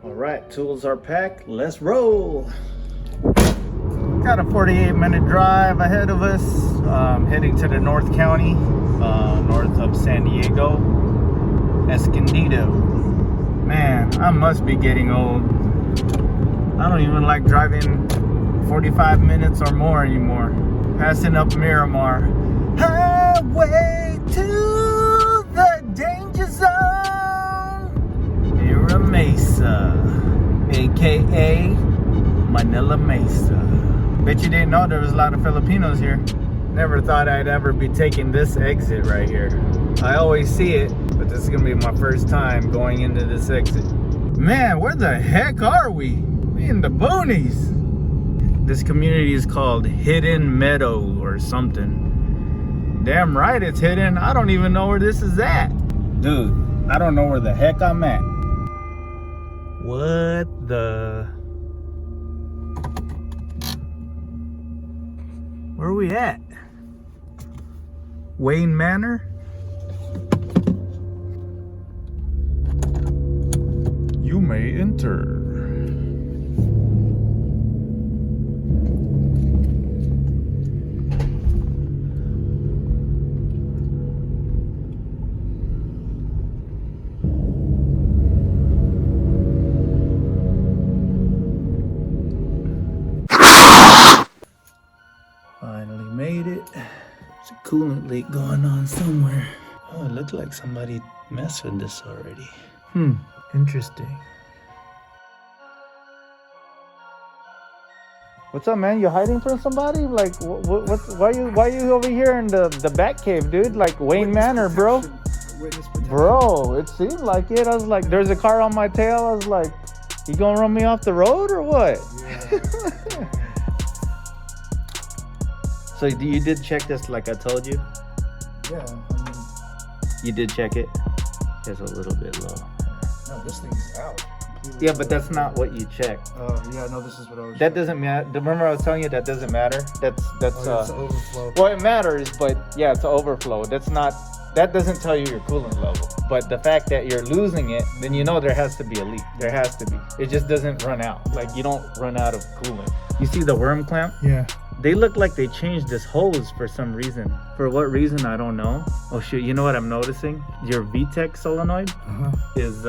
All right, tools are packed. Let's roll. Got a 48-minute drive ahead of us. Heading to the North County, north of San Diego, Escondido. Man, I must be getting old. I don't even like driving 45 minutes or more anymore. Passing up Miramar. Highway to the danger zone. Mira Mesa, aka Manila Mesa. Bet you didn't know there was a lot of Filipinos here. Never thought I'd ever be taking this exit right here. I always see it, but this is gonna be my first time going into this exit. Man, where the heck are we? We in the boonies. This community is called Hidden Meadow or something. Damn right it's hidden. I don't even know where this is at. Dude, I don't know where the heck I'm at. What the... Where are we at? Wayne Manor? You may enter. Finally made it. There's a coolant leak going on somewhere. Oh, it looks like somebody messed with this already. Interesting. What's up, man? You hiding from somebody? Like, why you over here in the bat cave, dude? Like Wayne Manor, bro. Bro, it seemed like it. I was like, there's a car on my tail. I was like, you gonna run me off the road or what? Yeah. So you did check this like I told you? Yeah, I mean... You did check it? It's a little bit low. No, this thing's out. Yeah, but that's not what you checked. Yeah, no, this is what I was... That doesn't matter. Remember I was telling you that doesn't matter? That's it's overflow. Well, it matters, but yeah, it's an overflow. That doesn't tell you your coolant level. But the fact that you're losing it, then you know there has to be a leak. There has to be. It just doesn't run out. Like, you don't run out of coolant. You see the worm clamp? Yeah. They look like they changed this hose for some reason. For what reason, I don't know. Oh shit, you know what I'm noticing? Your VTEC Solenoid is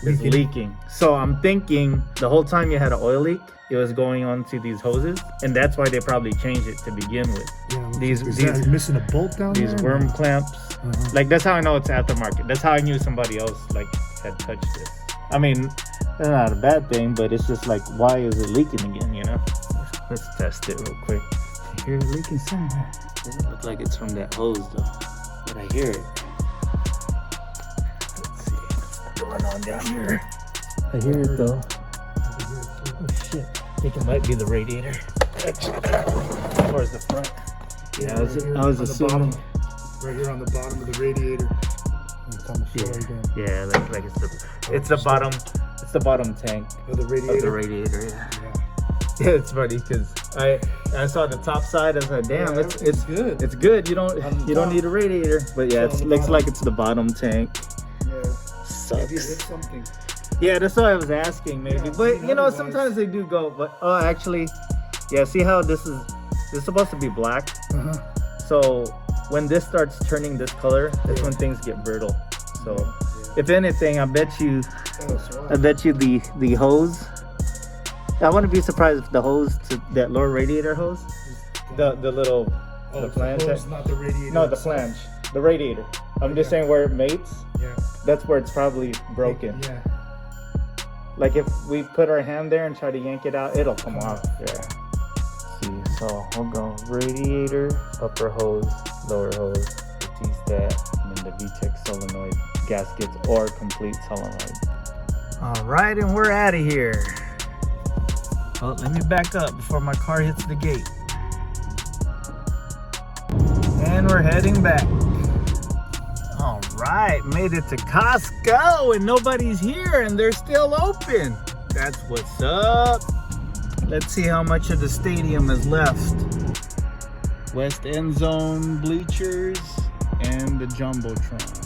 leaking. So I'm thinking the whole time you had an oil leak, it was going onto these hoses, and that's why they probably changed it to begin with. Yeah, these missing a bolt down these there? worm clamps. Like, that's how I know it's aftermarket. That's how I knew somebody else like had touched this. I mean, that's not a bad thing, but it's just like, why is it leaking again, you know? Let's test it real quick. I hear it leaking somewhere. Doesn't look like it's from that hose though, but I hear it. Let's see what's going on down here. I hear it though. Oh shit! I think it might be the radiator. Towards the front. Yeah, I was assuming. Right here on the bottom of the radiator. It's on the floor again. Yeah, like it's the bottom. It's the bottom tank of the radiator. Of the radiator. Yeah. Yeah, it's funny because I saw the top side. I was like, damn, it's good. It's good. You don't need a radiator. But yeah, it looks like it's the bottom tank. Yeah. Sucks. Maybe it's something. Yeah, that's what I was asking, maybe. Yeah, but you know, sometimes they do go. But oh, actually, yeah. See how this is supposed to be black. So when this starts turning this color, that's when things get brittle. So if anything, I bet you the hose. I wouldn't be surprised if the hose to that lower radiator hose, the little the flange. The hose, not the radiator. No, the flange, the radiator. I'm just saying where it mates. Yeah. That's where it's probably broken. Yeah. Like if we put our hand there and try to yank it out, it'll come off. Yeah. Let's see, so we'll go radiator, upper hose, lower hose, the T-stat, and then the VTEC solenoid gaskets or complete solenoid. All right, and we're out of here. Oh, let me back up before my car hits the gate. And we're heading back. All right, made it to Costco and nobody's here and they're still open. That's what's up. Let's see how much of the stadium is left. West end zone bleachers and the Jumbotron.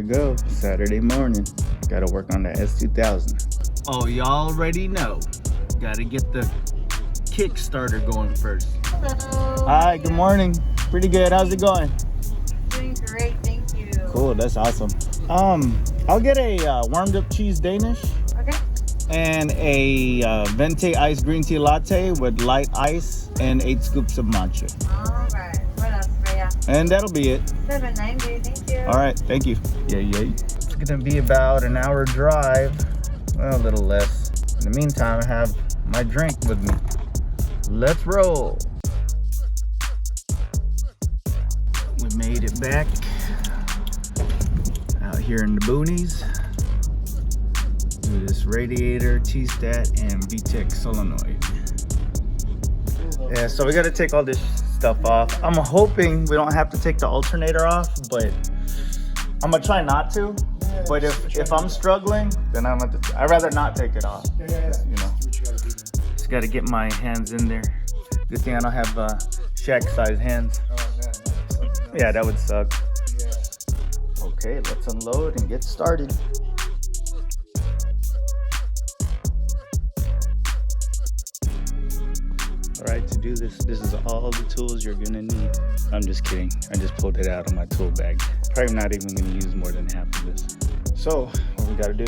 we go. Saturday morning. Gotta work on the S2000. Oh, you already know. Gotta get the Kickstarter going first. Hello. Hi, good morning. Pretty good. How's it going? Doing great, thank you. Cool, that's awesome. I'll get a warmed up cheese Danish Okay. and a venti iced green tea latte with light ice and 8 scoops of matcha. Alright. What else for ya? And that'll be it. 790, thank you. All right, thank you. Yeah. It's gonna be about an hour drive, well, a little less. In the meantime, I have my drink with me. Let's roll. We made it back out here in the boonies. Do this Radiator, T-Stat, and VTEC Solenoid. Yeah, so we gotta take all this stuff off. I'm hoping we don't have to take the alternator off, but I'm gonna try not to. But if I'm struggling, then I'd rather not take it off. Yeah. You know, Do what you gotta do, man. just gotta get my hands in there. Good thing I don't have shack-sized hands. Oh, man. Yeah, that would suck. Yeah. Okay, let's unload and get started. All right, to do this is all the tools you're gonna need. I'm just kidding. I just pulled it out of my tool bag. Probably not even gonna use more than half of this. So what we gotta do,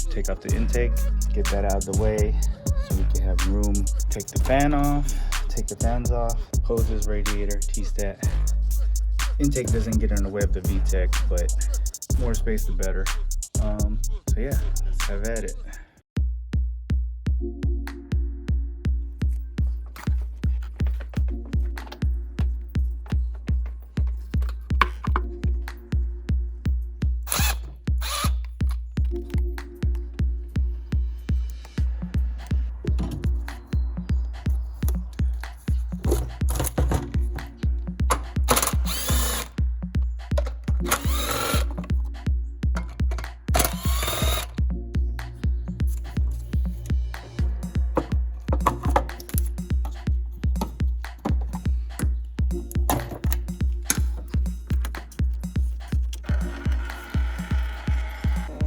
take off the intake, get that out of the way so we can have room. Take the fan off, take the fans off, hoses, radiator, T-Stat. Intake doesn't get in the way of the VTEC, but more space the better. So yeah, let's have at it.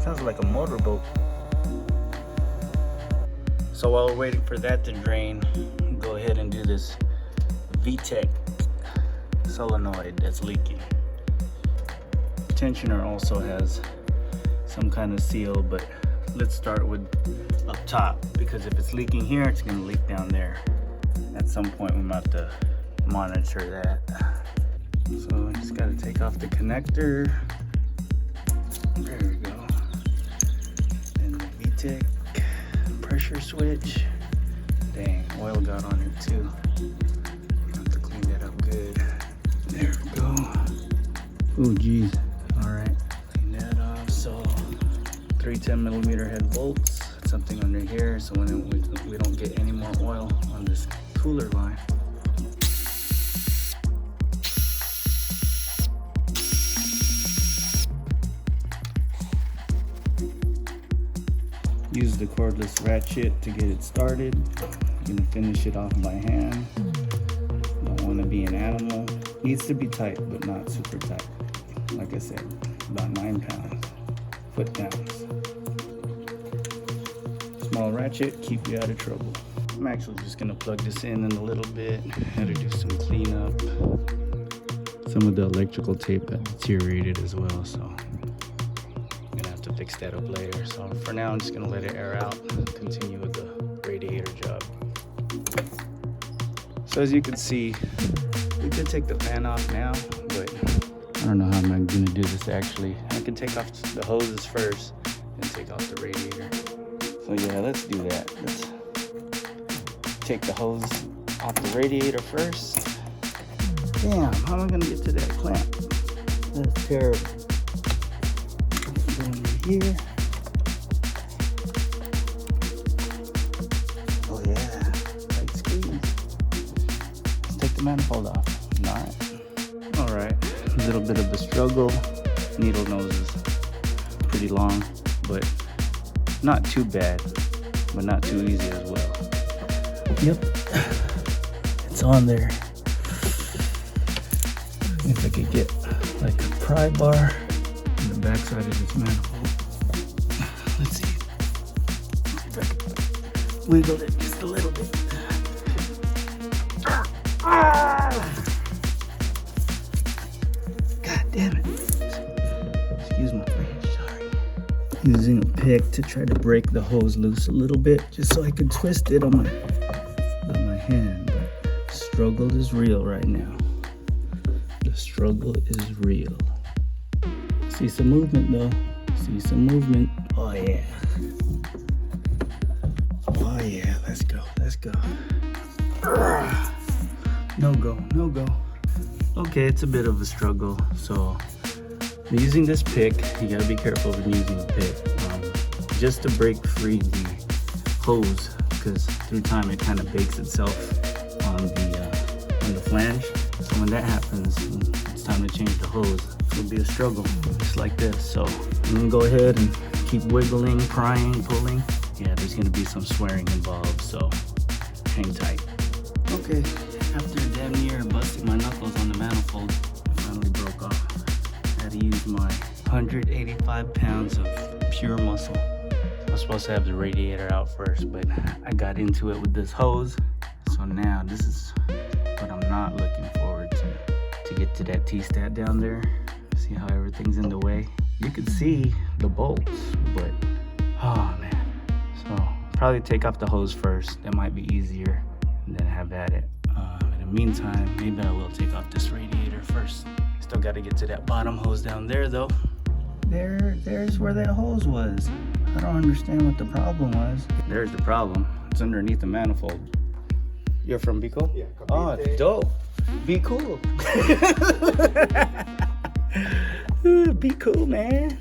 Sounds like a motorboat. So while we're waiting for that to drain, go ahead and do this VTEC solenoid that's leaking. Tensioner also has some kind of seal, but let's start with up top, because if it's leaking here, it's gonna leak down there. At some point, we might have to monitor that. So just gotta take off the connector. There we go. And the VTEC pressure switch. Dang, oil got on it too. Have to clean that up good. There we go. Oh geez. All right, clean that off. So 3 10mm head bolts. Something under here, so when we don't get any more oil on this cooler line. Use the cordless ratchet to get it started. I'm gonna finish it off by hand. Don't want to be an animal. Needs to be tight, but not super tight. Like I said, about 9 pounds, foot-pounds. Small ratchet, keep you out of trouble. I'm actually just gonna plug this in a little bit. Had to do some cleanup. Some of the electrical tape got deteriorated as well, so I'm gonna have to fix that up later. So for now, I'm just gonna let it air out, continue with the radiator job. So as you can see, we could take the fan off now, but I don't know how I'm gonna do this actually. I can take off the hoses first and take off the radiator. So yeah, let's do that. Let's take the hose off the radiator first. Damn, how am I gonna get to that clamp? That's terrible. Go under here. Oh yeah, tight squeeze. Let's take the manifold off. All right, a little bit of a struggle. Needle nose is pretty long, but not too bad, but not too easy as well. Yep, it's on there. If I could get like a pry bar in the the backside of this manifold. Let's see. Let's see if I can wiggle it just a little bit. God damn it. Excuse my French, sorry. Using a pick to try to break the hose loose a little bit, just so I can twist it on my hand. But the struggle is real right now. The struggle is real. See some movement though. See some movement. Oh yeah. Oh yeah, let's go, let's go. No go, no go. Okay, it's a bit of a struggle. So I'm using this pick. You gotta be careful when using a pick. Just to break free the hose, because through time it kind of bakes itself on the flange. So when that happens, it's time to change the hose. It'll be a struggle, just like this. So I'm gonna go ahead and keep wiggling, prying, pulling. Yeah, there's gonna be some swearing involved, so hang tight. Okay, after damn near busting my knuckles on the manifold, it finally broke off. I had to use my 185 pounds of pure muscle. I was supposed to have the radiator out first, but I got into it with this hose. So now this is what I'm not looking forward to get to that T-stat down there. See how everything's in the way? You can see the bolts, but oh man. So probably take off the hose first. That might be easier, and then have at it. In the meantime, maybe I will take off this radiator first. Still got to get to that bottom hose down there though. There's where that hose was. I don't understand what the problem was. There's the problem. It's underneath the manifold. You're from Be Cool? Yeah. Oh, dope. Be cool. Be cool, man.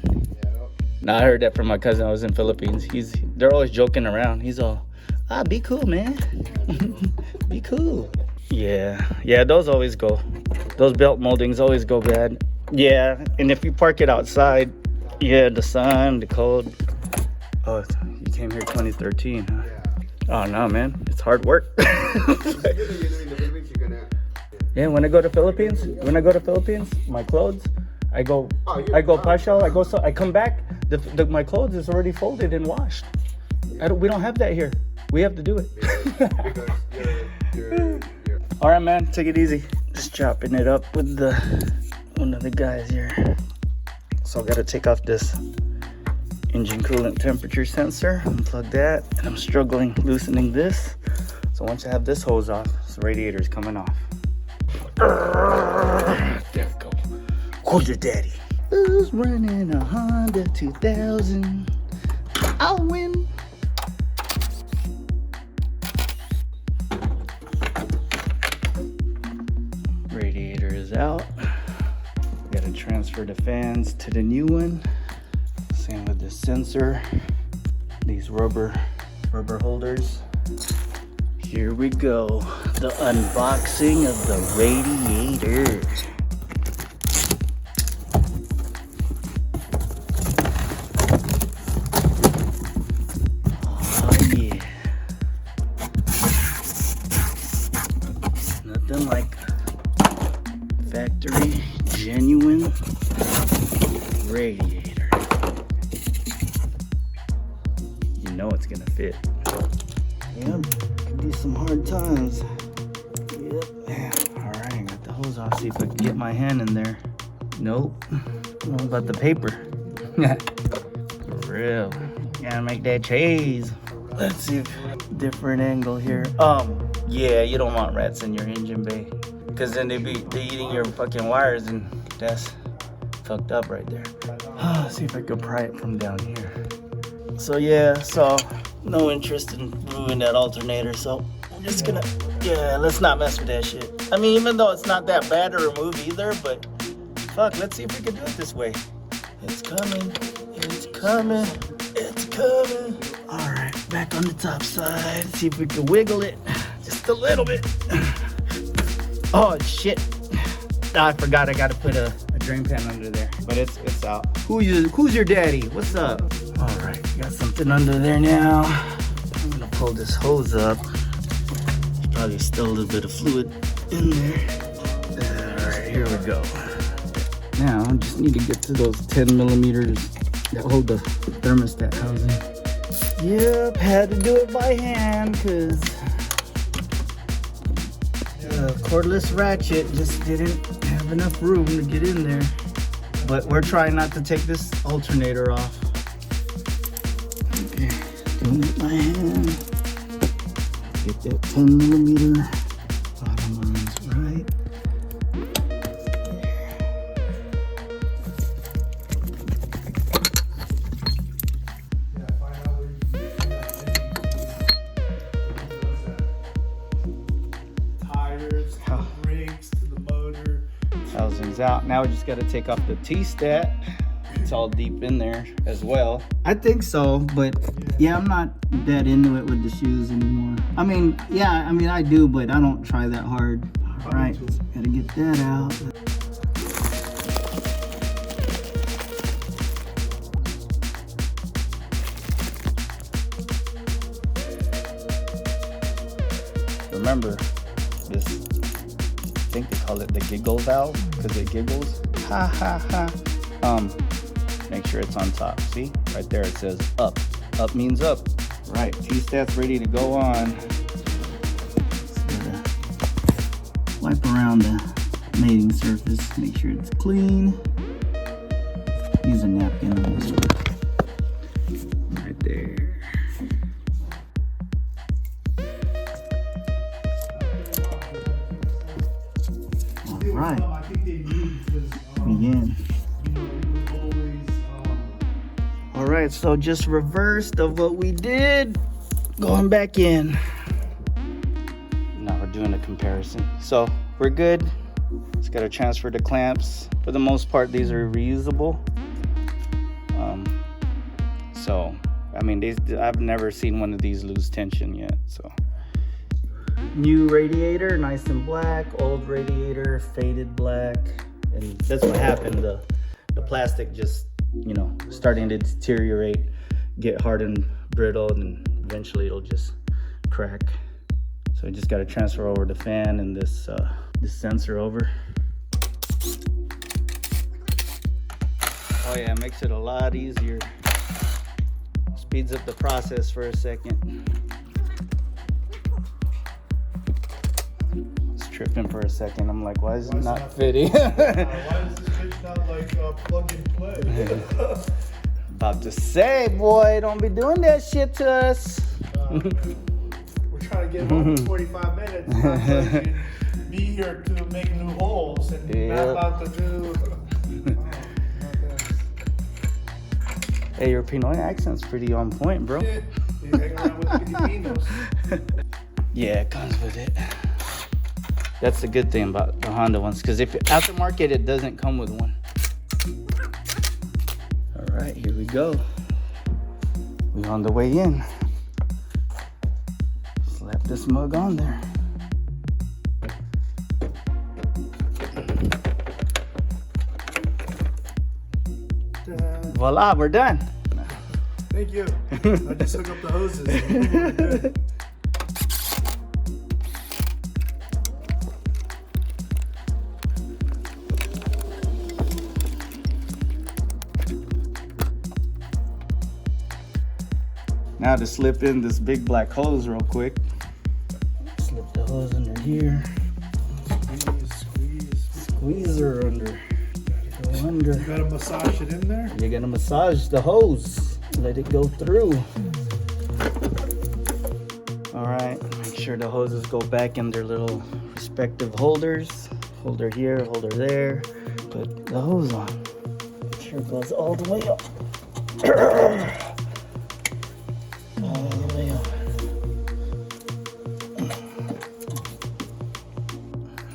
Nah, I heard that from my cousin. I was in Philippines. They're always joking around. He's all, be cool, man. Be cool. Yeah, those always go. Those belt moldings always go bad. Yeah, and if you park it outside, yeah, the sun, the cold. Oh, you came here 2013, huh? Yeah. Oh, no, man. It's hard work. Yeah, when I go to Philippines, my clothes, I go partial, I come back, my clothes is already folded and washed. We don't have that here. We have to do it. All right, man, take it easy. Just chopping it up with one of the guys here. So I gotta take off this engine coolant temperature sensor, unplug that, and I'm struggling loosening this. So once I have this hose off, the radiator is coming off. There we go. Who's your daddy? Who's running a Honda 2000? I'll win. Radiator is out. Gotta transfer the fans to the new one. Same with the sensor. These rubber holders. Here we go. The unboxing of the radiator. Oh yeah. Nothing like factory genuine radiator. You know it's gonna fit. Yep, could be some hard times. Yep. All right, I got the hose off. See if I can get my hand in there. Nope. What about the paper? For real. Gotta make that cheese. Let's see if different angle here. Yeah, you don't want rats in your engine bay, because then they eating your fucking wires, and that's fucked up right there. See if I can pry it from down here. So yeah, no interest in moving that alternator, so I'm just gonna, let's not mess with that shit. I mean, even though it's not that bad to remove either, but fuck, let's see if we can do it this way. It's coming, it's coming, it's coming. All right, back on the top side. See if we can wiggle it just a little bit. Oh shit! I forgot I gotta put a drain pan under there, but it's out. Who's your daddy? What's up? All right, got something under there now. I'm gonna pull this hose up. There's probably still a little bit of fluid in there. All right, here we go. Now I just need to get to those 10 millimeters that hold the thermostat housing. Yep, had to do it by hand because the cordless ratchet just didn't have enough room to get in there. But we're trying not to take this alternator off. Okay, doing it by hand. Get that 10 millimeter bottom lines right. Out. Now we just got to take off the T-stat. It's all deep in there as well. I think so, but yeah, I'm not that into it with the shoes anymore. I mean, yeah, I do, but I don't try that hard. All right, gotta get that out. Remember this, I think they call it the giggle valve because it giggles. Ha ha ha. Make sure it's on top. See, right there it says up. Up means up. Right, T-stat's ready to go on. Just gotta wipe around the mating surface, make sure it's clean. Use a napkin on this one. Right there. Right. Begin. All right, so just reversed of what we did, going back in. Now we're doing a comparison. So we're good. Just got to transfer the clamps. For the most part, these are reusable. So, I mean, I've never seen one of these lose tension yet. So. New radiator, nice and black. Old radiator, faded black. And that's what happened. The plastic just, you know, starting to deteriorate, get hard and brittle, and eventually it'll just crack. So I just got to transfer over the fan and this sensor over. Oh yeah, it makes it a lot easier. Speeds up the process for a second. Tripping for a second. I'm like, why is it not fitting? Why is this bitch not like plug and play? About to say, boy, don't be doing that shit to us. We're trying to get home in 45 minutes. Not like be here to make new holes and not about to do. Hey, your Pinoy accent's pretty on point, bro. You hang around with Filipinos. Yeah, it comes with it. That's the good thing about the Honda ones, because if aftermarket, it doesn't come with one. All right, here we go. We're on the way in. Slap this mug on there. Voila, we're done. Thank you. I just hooked up the hoses. Now to slip in this big black hose real quick. Slip the hose under here. Squeeze her under. Go under. You gotta massage it in there? You're gonna massage the hose. Let it go through. Alright, make sure the hoses go back in their little respective holders. Holder here, holder there. Put the hose on. Make sure it goes all the way up. All the way up.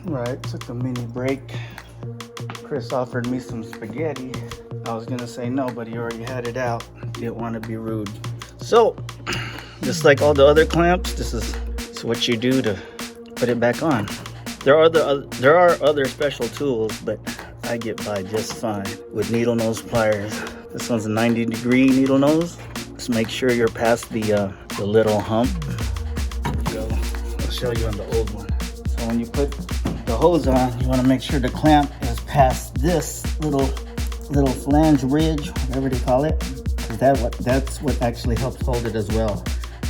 Alright, took a mini break. Chris offered me some spaghetti. I was gonna say no, but he already had it out. Didn't want to be rude. So, just like all the other clamps, this is what you do to put it back on. There are other special tools, but I get by just fine with needle nose pliers. This one's a 90-degree needle nose. Just make sure you're past the little hump. There we go. I'll show you on the old one. So when you put the hose on, you want to make sure the clamp is past this little flange ridge, whatever they call it. That's what actually helps hold it as well,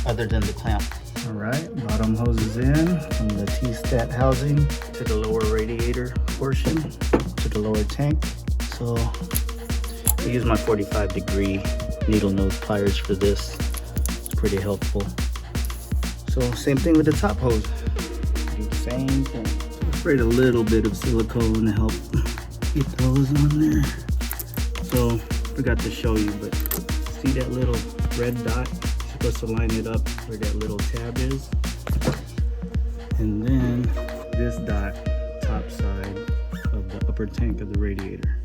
other than the clamp. All right, bottom hoses in from the T-stat housing to the lower radiator portion to the lower tank. So I use my 45-degree needle nose pliers for this. It's pretty helpful. So same thing with the top hose. Do the same thing. Sprayed a little bit of silicone to help get those on there. So forgot to show you, but see that little red dot? You're supposed to line it up where that little tab is. And then this dot, top side of the upper tank of the radiator.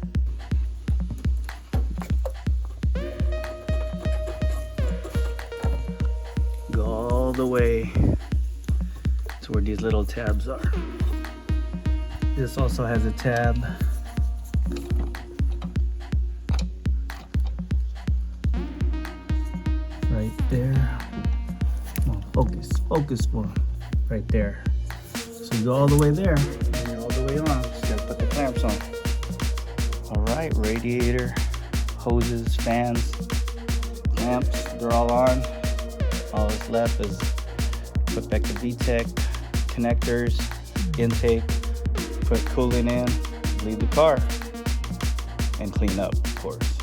Go all the way to where these little tabs are. This also has a tab. Right there. Come on, focus for them. Right there. So you go all the way there, and you're all the way on. Just gotta put the clamps on. All right, radiator, hoses, fans, clamps, they're all on. All that's left is put back the VTEC connectors, intake, put coolant in, leave the car, and clean up, of course.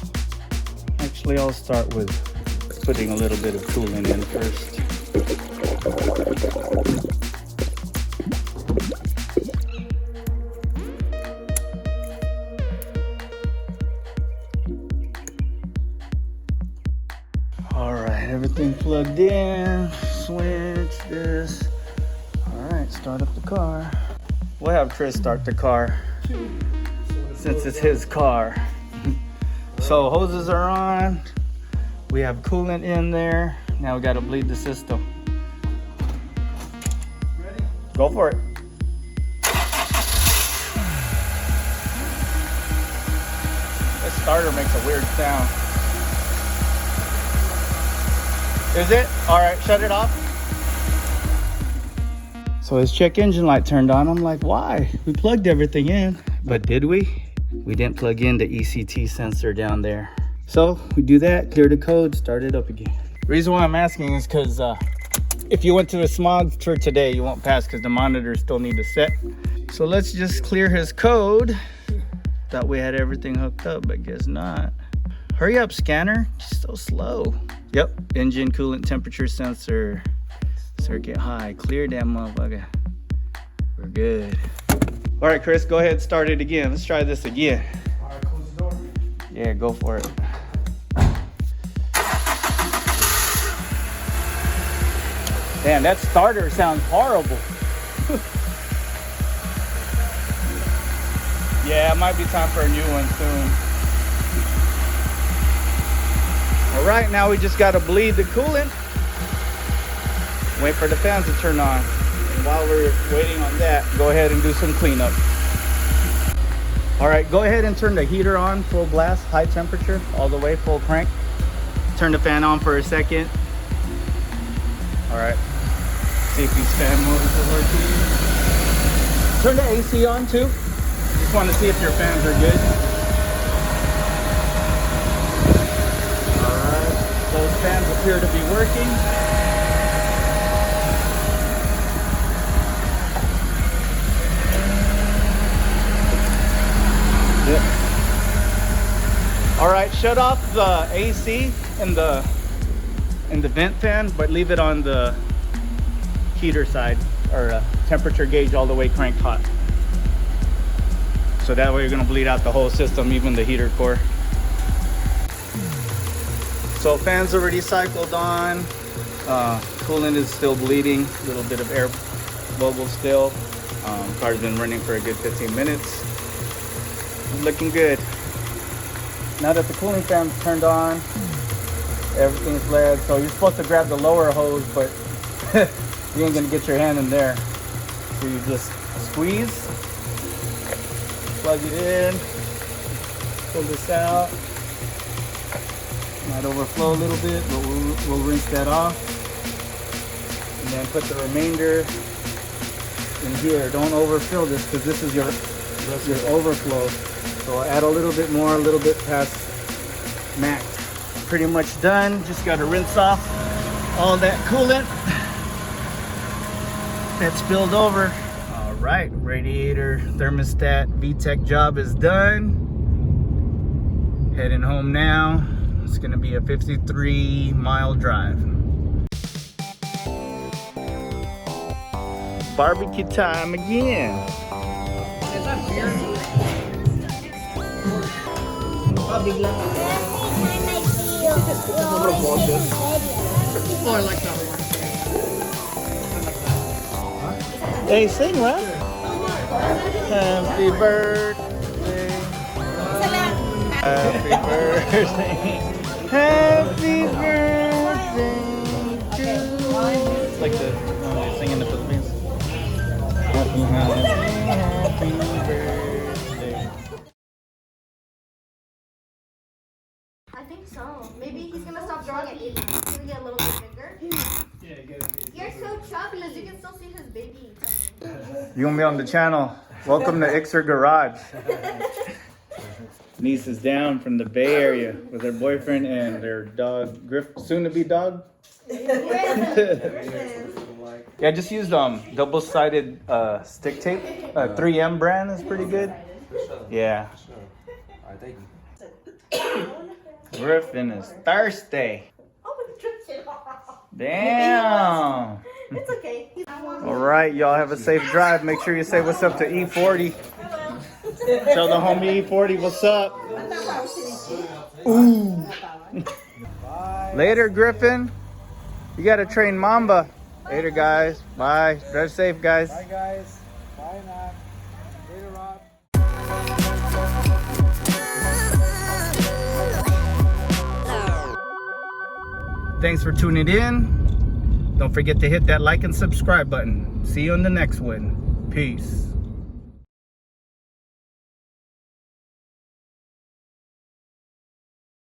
Actually, I'll start with putting a little bit of coolant in first. All right, everything plugged in, switch this. All right, start up the car. We'll have Chris start the car since it's his car. So hoses are on. We have coolant in there. Now we gotta bleed the system. Ready? Go for it. This starter makes a weird sound. Is it? All right, shut it off. So his check engine light turned on. I'm like, why? We plugged everything in. But did we? We didn't plug in the ECT sensor down there. So we do that, clear the code, start it up again. Reason why I'm asking is because if you went to the smog for today, you won't pass because the monitors still need to set. So let's just clear his code. Thought we had everything hooked up, but guess not. Hurry up, scanner. So slow. Yep, engine coolant temperature sensor. Circuit high. Clear that motherfucker. We're good. All right, Chris, go ahead, start it again. Let's try this again. All right, close the door. Yeah, go for it. Damn, that starter sounds horrible. Yeah, it might be time for a new one soon. All right, now we just gotta bleed the coolant. Wait for the fans to turn on. And while we're waiting on that, go ahead and do some cleanup. All right, go ahead and turn the heater on, full blast, high temperature, all the way, full crank. Turn the fan on for a second. All right, see if these fan motors are working. Turn the AC on too. Just want to see if your fans are good. All right, those fans appear to be working. Yep. All right, shut off the AC in the vent fan, but leave it on the heater side, or temperature gauge all the way cranked hot. So that way you're gonna bleed out the whole system, even the heater core. So fans already cycled on. Coolant is still bleeding, a little bit of air bubble still. Car's been running for a good 15 minutes. Looking good. Now that the cooling fan's turned on, everything's led. So you're supposed to grab the lower hose, but you ain't gonna get your hand in there. So you just squeeze, plug it in, pull this out. Might overflow a little bit, but we'll rinse that off. And then put the remainder in here. Don't overfill this because this is your your overflow. So I'll add a little bit more, a little bit past max. Pretty much done. Just got to rinse off all that coolant that spilled over. All right, radiator thermostat VTEC job is done. Heading home now. It's gonna be a 53-mile drive. Barbecue time again. Hey, sing, what? Happy birthday. Happy birthday. Happy birthday to you. It's like the when they sing in the Philippines. Happy birthday. I think so. Maybe he's gonna stop growing at 8. He's gonna get a little bit bigger. You're so chubby, you can still see his baby tummy. You gonna be on the channel. Welcome to Ixer Garage. Niece is down from the Bay Area with her boyfriend and their dog, soon-to-be dog. Yeah, I just used double-sided stick tape. 3M brand is pretty good. Yeah. Griffin is thirsty. Damn. It's okay. All right, y'all have a safe drive. Make sure you say what's up to E40. Tell the homie E40 what's up. Ooh. Later, Griffin. You gotta train Mamba. Later, guys. Bye. Drive safe, guys. Bye, guys. Bye, man. Later, Rob. Thanks for tuning in. Don't forget to hit that like and subscribe button. See you on the next one. Peace.